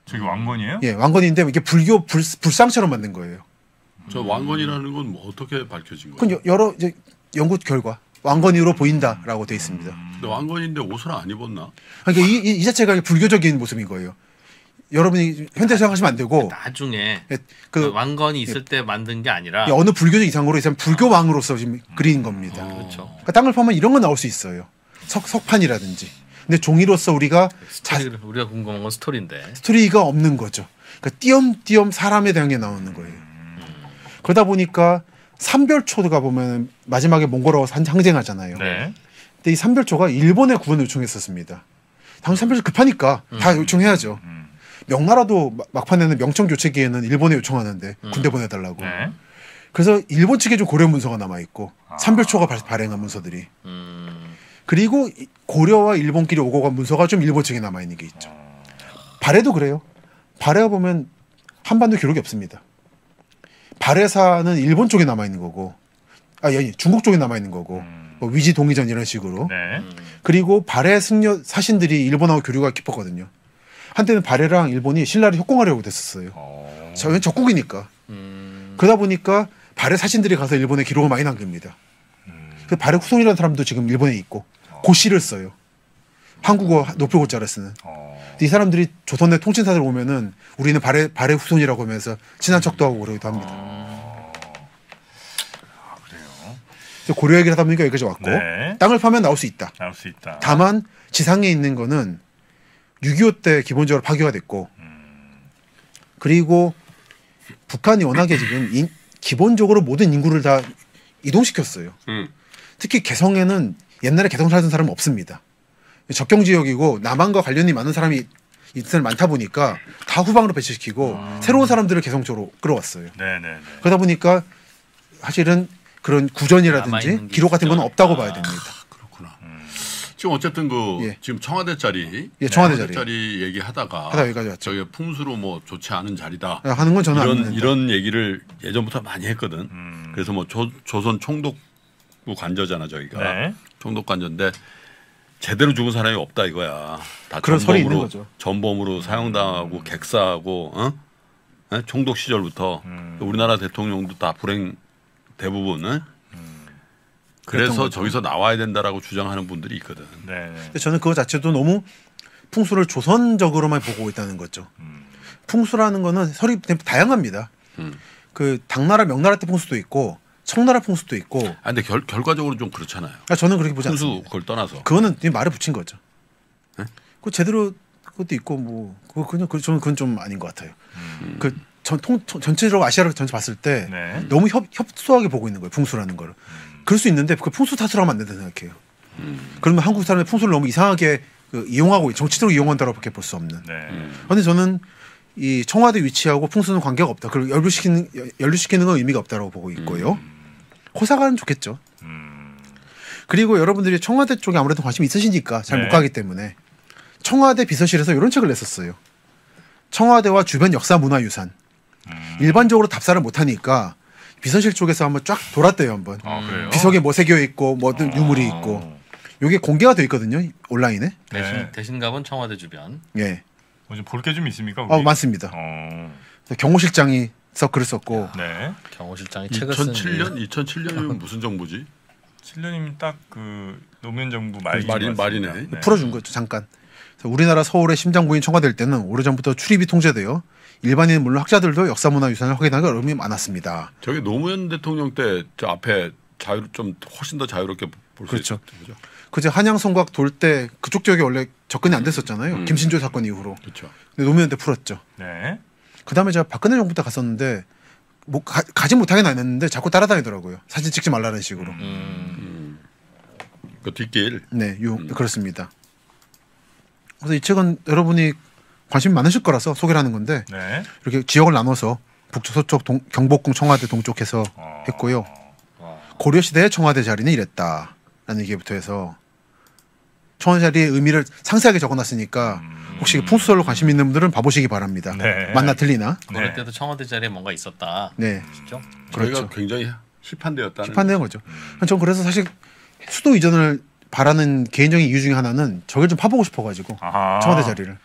저기 왕건이에요? 예, 왕건인데 이게 불교 불상처럼 만든 거예요. 저 왕건이라는 건 뭐 어떻게 밝혀진 거예요? 그건 여러 이제 연구 결과 왕건으로 보인다라고 돼 있습니다. 근데 왕건인데 옷을 안 입었나? 그러니까 이 자체가 불교적인 모습인 거예요. 여러분이 현대 생각하시면 안 되고 나중에 예, 그 왕건이 있을 때 만든 게 아니라 어느 불교적 이상으로 이 사람 불교 왕으로서 지금 그린 겁니다. 그렇죠. 그러니까 땅을 파면 이런 건 나올 수 있어요. 석판이라든지. 근데 종이로서 우리가 우리가 궁금한 건 스토리인데. 스토리가 없는 거죠. 그러니까 띄엄띄엄 사람에 대한 게 나오는 거예요. 그러다 보니까 삼별초가 보면 마지막에 몽골하고 항쟁하잖아요. 네. 근데 이 삼별초가 일본에 구원을 요청했었습니다. 당시 삼별초 급하니까 다 요청해야죠. 명나라도 막판에는 명청 교체기에는 일본에 요청하는데 군대 보내달라고. 네. 그래서 일본 측에 좀 고려 문서가 남아 있고 삼별초가 발행한 문서들이. 그리고 고려와 일본끼리 오고 간 문서가 좀 일본 측에 남아 있는 게 있죠. 발해도 그래요. 발해가 보면 한반도 기록이 없습니다. 발해사는 일본 쪽에 남아 있는 거고, 아니 중국 쪽에 남아 있는 거고, 뭐 위지 동의전 이런 식으로. 네. 그리고 발해 승려 사신들이 일본하고 교류가 깊었거든요. 한때는 발해랑 일본이 신라를 협공하려고 됐었어요. 저는 적국이니까. 그러다 보니까 발해 사신들이 가서 일본에 기록을 많이 남깁니다. 그 발해 후손이라는 사람도 지금 일본에 있고 고시를 써요. 한국어 노표고자를 쓰는. 근데 이 사람들이 조선의 통신사들 오면은 우리는 발해 후손이라고 하면서 친한 척도 하고 그러기도 합니다. 그래요. 그래서 고려 얘기를 하다 보니까 여기까지 왔고 네. 땅을 파면 나올 수 있다. 나올 수 있다. 다만 지상에 있는 거는 6.25 때 기본적으로 파괴가 됐고 그리고 북한이 워낙에 지금 기본적으로 모든 인구를 다 이동시켰어요. 특히 개성에는 옛날에 개성 살던 사람은 없습니다. 접경 지역이고 남한과 관련이 많은 사람이 이틀 많다 보니까 다 후방으로 배치시키고 새로운 사람들을 개성 쪽으로 끌어왔어요. 네네. 그러다 보니까 사실은 그런 구전이라든지 남아있는 게 기록 같은 건 있죠. 없다고 봐야 됩니다. 그렇구나. 지금 어쨌든 예. 지금 청와대 자리, 예, 청와대 자리. 얘기하다가 하다 여기까지 왔죠. 저기 풍수로 뭐 좋지 않은 자리다. 하는 건 저는 안 믿는다. 이런 얘기를 예전부터 많이 했거든. 그래서 뭐 조선 총독부 관저잖아 저희가. 네. 총독 관저인데 제대로 죽은 사람이 없다 이거야. 다 그런 설이 있는 거죠. 전범으로 사형당하고 객사하고 총독 시절부터 우리나라 대통령도 다 불행 대부분. 그래서 거죠. 저기서 나와야 된다라고 주장하는 분들이 있거든. 네. 근데 저는 그거 자체도 너무 풍수를 조선적으로만 보고 있다는 거죠. 풍수라는 거는 설이 다양합니다. 그 당나라 명나라 때 풍수도 있고 청나라 풍수도 있고. 아 근데 결과적으로 좀 그렇잖아요. 저는 그렇게 보지 풍수 않습니다. 그걸 떠나서. 그거는 말에 붙인 거죠. 네? 그 제대로 그것도 있고 뭐 저는 그건 좀 아닌 것 같아요. 그 전체적으로 아시아를 전체 봤을 때 네. 너무 협소하게 보고 있는 거예요. 풍수라는 거를. 그럴 수 있는데 그 풍수 탓을 하면 안 된다고 생각해요. 그러면 한국 사람의 풍수를 너무 이상하게 이용하고 정치적으로 이용한다고밖에 볼 수 없는. 네. 그런데 저는 이 청와대 위치하고 풍수는 관계가 없다. 그리고 연루시키는 건 의미가 없다고 보고 있고요. 호사가는 좋겠죠. 그리고 여러분들이 청와대 쪽에 아무래도 관심이 있으시니까 잘 못 네. 가기 때문에 청와대 비서실에서 이런 책을 냈었어요. 청와대와 주변 역사 문화유산. 일반적으로 답사를 못하니까 비서실 쪽에서 한번 쫙 돌았대요. 한번. 그래요? 비석에 뭐 새겨 있고 뭐든 유물이 있고. 이게 공개가 돼 있거든요. 온라인에. 네. 대신 갑은 청와대 주변. 예. 볼 게 좀 있습니까? 거기? 많습니다. 그래서 경호실장이 써 글을 썼고. 네. 경호실장이 책을 쓴 2007년이면 무슨 정부지? 7년이면 딱 그 노무현 정부 말기 말이네. 풀어준 거죠. 잠깐. 그래서 우리나라 서울의 심장부인 청와대일 때는 오래전부터 출입이 통제되어 일반인은 물론 학자들도 역사문화유산을 확인하기 어려움이 많았습니다. 저게 노무현 대통령 때 저 앞에 좀 훨씬 더 자유롭게 볼 수 그렇죠. 있었죠. 그죠? 그제 한양성곽 돌 때 그쪽 지역이 원래 접근이 안 됐었잖아요. 김신조 사건 이후로. 그렇죠. 근데 노무현 때 풀었죠. 네. 그다음에 제가 박근혜 정부 때 갔었는데 뭐 가지 못하긴 안 했는데 자꾸 따라다니더라고요. 사진 찍지 말라는 식으로. 그 뒷길. 네, 그렇습니다. 그래서 이 책은 여러분이 관심 많으실 거라서 소개를 하는 건데 네. 이렇게 지역을 나눠서 북쪽, 서쪽, 경복궁, 청와대, 동쪽해서 했고요. 고려시대의 청와대 자리는 이랬다라는 얘기부터 해서 청와대 자리의 의미를 상세하게 적어놨으니까 혹시 풍수설로 관심 있는 분들은 봐보시기 바랍니다. 네. 맞나 틀리나? 고려 네. 때도 청와대 자리에 뭔가 있었다. 네. 그렇죠? 저희가 그렇죠. 굉장히 힙한데였다는. 힙한되는 거죠. 전 그래서 사실 수도 이전을 바라는 개인적인 이유 중에 하나는 저걸 좀 파보고 싶어가지고 아하. 청와대 자리를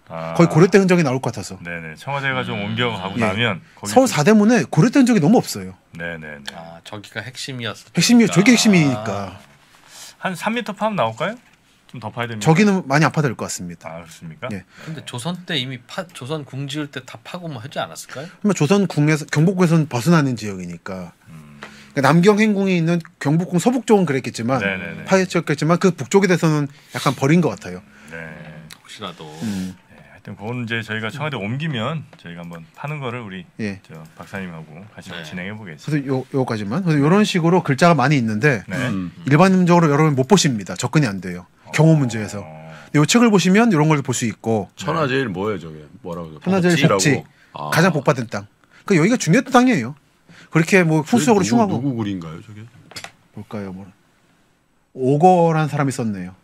아. 거의 고려 때 흔적이 나올 것 같아서 네네. 청와대가 좀 옮겨가고 예. 나면 거기 서울 사대문에 고려 때 흔적이 너무 없어요. 네네네. 아 저기가 핵심이었어. 핵심이 저게 핵심이니까 한 3m 파면 나올까요? 좀 더 파야 됩니다. 저기는 많이 아파될 것 같습니다. 아 그렇습니까? 예. 근데 조선 때 이미 조선 궁 지을 때 다 파고 뭐 하지 않았을까요? 그러면 조선궁에서 경복궁에서는 벗어나는 지역이니까 그러니까 남경 행궁이 있는 경복궁 서북 쪽은 그랬겠지만 네네네. 파헤쳤겠지만 그 북쪽에 대해서는 약간 버린 것 같아요. 네. 혹시라도 네. 하여튼 그건 이제 저희가 청와대 옮기면 저희가 한번 파는 거를 우리 예. 저 박사님하고 같이 네. 진행해 보겠습니다. 그래서 요까지만. 그래서 이런 식으로 글자가 많이 있는데 네. 일반적으로 여러분 못 보십니다. 접근이 안 돼요. 경호 문제에서. 이 책을 보시면 이런 걸 볼 수 있고 천하제일 뭐예요 저게? 뭐라고? 천하제일 복지 아. 가장 복받은 땅. 그 여기가 중요했던 땅이에요. 그렇게 뭐 풍수적으로 흉하고 누구 글인가요 저게? 볼까요? 뭐 오거란 사람이 썼네요.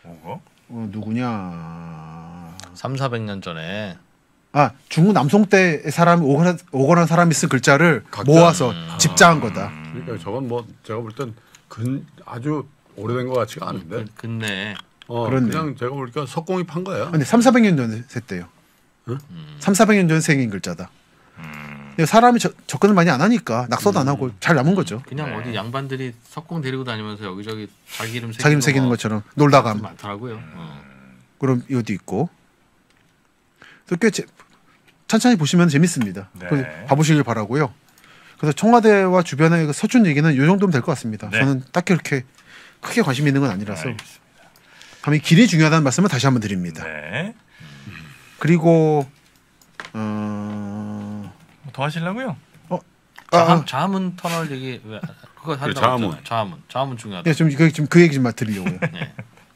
뭐고? 누구냐? 3,400년 전에 아 중국 남송 때 사람이 오거란 사람이 쓴 글자를 각자? 모아서 집자한 거다. 그러니까 저건 뭐 제가 볼 땐 아주 오래된 것 같지가 않은데. 근데 그렇네. 그냥 제가 보니까 석공이 판 거야. 근데 3,400년 전에 셌대요. 3,400년 전에 생긴 글자다. 근데 사람이 접근을 많이 안 하니까 낙서도 안 하고 잘 남은 거죠. 그냥 네. 어디 양반들이 석공 데리고 다니면서 여기저기 자기 이름 자기 이름 새기는 것처럼 놀다감 많더라고요. 그런 이것도 있고. 그래서 꽤 천천히 보시면 재밌습니다. 네. 그래서 봐보시길 바라고요. 그래서 청와대와 주변의 그 서촌 얘기는 이 정도면 될 것 같습니다. 네. 저는 딱히 그렇게 크게 관심 있는 건 아니라서. 알겠습니다. 다음에 길이 중요하다는 말씀을 다시 한번 드립니다. 네. 그리고 뭐더 하시려고요? 자문 터널 얘기 왜 그거 한다고 자문. 했잖아요. 자문 중요하다. 네, 지금 그 얘기 좀 드리려고요.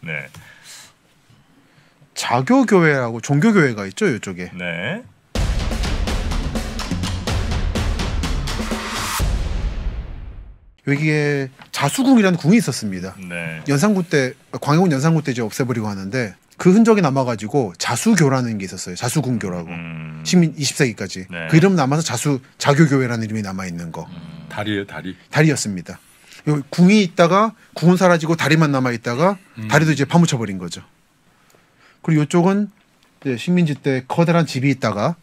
네. 자교교회하고 종교교회가 있죠, 이쪽에. 네. 여기에 자수궁이라는 궁이 있었습니다. 네. 연산군 때 광해군 연산군 때 이제 없애버리고 하는데 그 흔적이 남아가지고 자수교라는 게 있었어요. 자수궁교라고. 20세기까지 네. 그 이름 남아서 자교교회라는 이름이 남아 있는 거. 다리예요 다리. 다리였습니다. 요 궁이 있다가 궁은 사라지고 다리만 남아 있다가 다리도 이제 파묻혀 버린 거죠. 그리고 이쪽은 이제 식민지 때 커다란 집이 있다가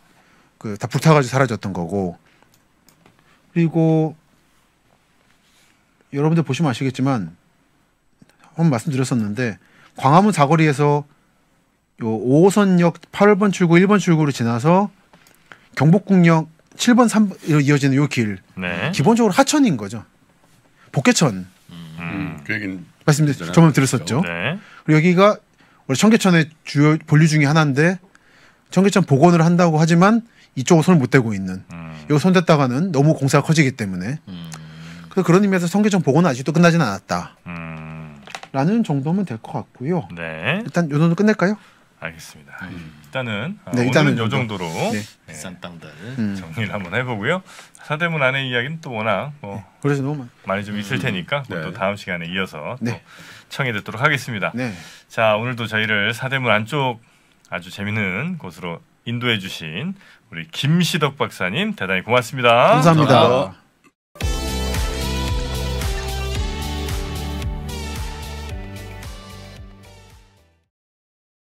그 다 불타가지고 사라졌던 거고. 그리고 여러분들 보시면 아시겠지만 한번 말씀드렸었는데 광화문 사거리에서 요 5호선역 8번 출구 1번 출구로 지나서 경복궁역 7번 3번 이어지는 요 길 네. 기본적으로 하천인 거죠. 복개천 그 얘기는 저번 들었었죠. 네. 그리고 여기가 우리 청계천의 주요 본류 중에 하나인데 청계천 복원을 한다고 하지만 이쪽으로 손을 못 대고 있는. 이거 손 댔다가는 너무 공사가 커지기 때문에 그래서 그런 의미에서 청계천 복원은 아직도 끝나진 않았다. 라는 정도면 될 것 같고요. 네. 일단 요 정도 끝낼까요? 알겠습니다. 일단은 네, 일단은 오늘은 요 정도. 정도로 네. 비싼 땅들. 정리를 한번 해보고요. 사대문 안의 이야기는 또 워낙 뭐 그래서 너무 많이 좀 있을 테니까 그것도 네. 다음 시간에 이어서 또 네. 청해 듣도록 하겠습니다. 네. 자, 오늘도 저희를 사대문 안쪽 아주 재밌는 곳으로 인도해 주신 우리 김시덕 박사님 대단히 고맙습니다. 감사합니다. 감사합니다.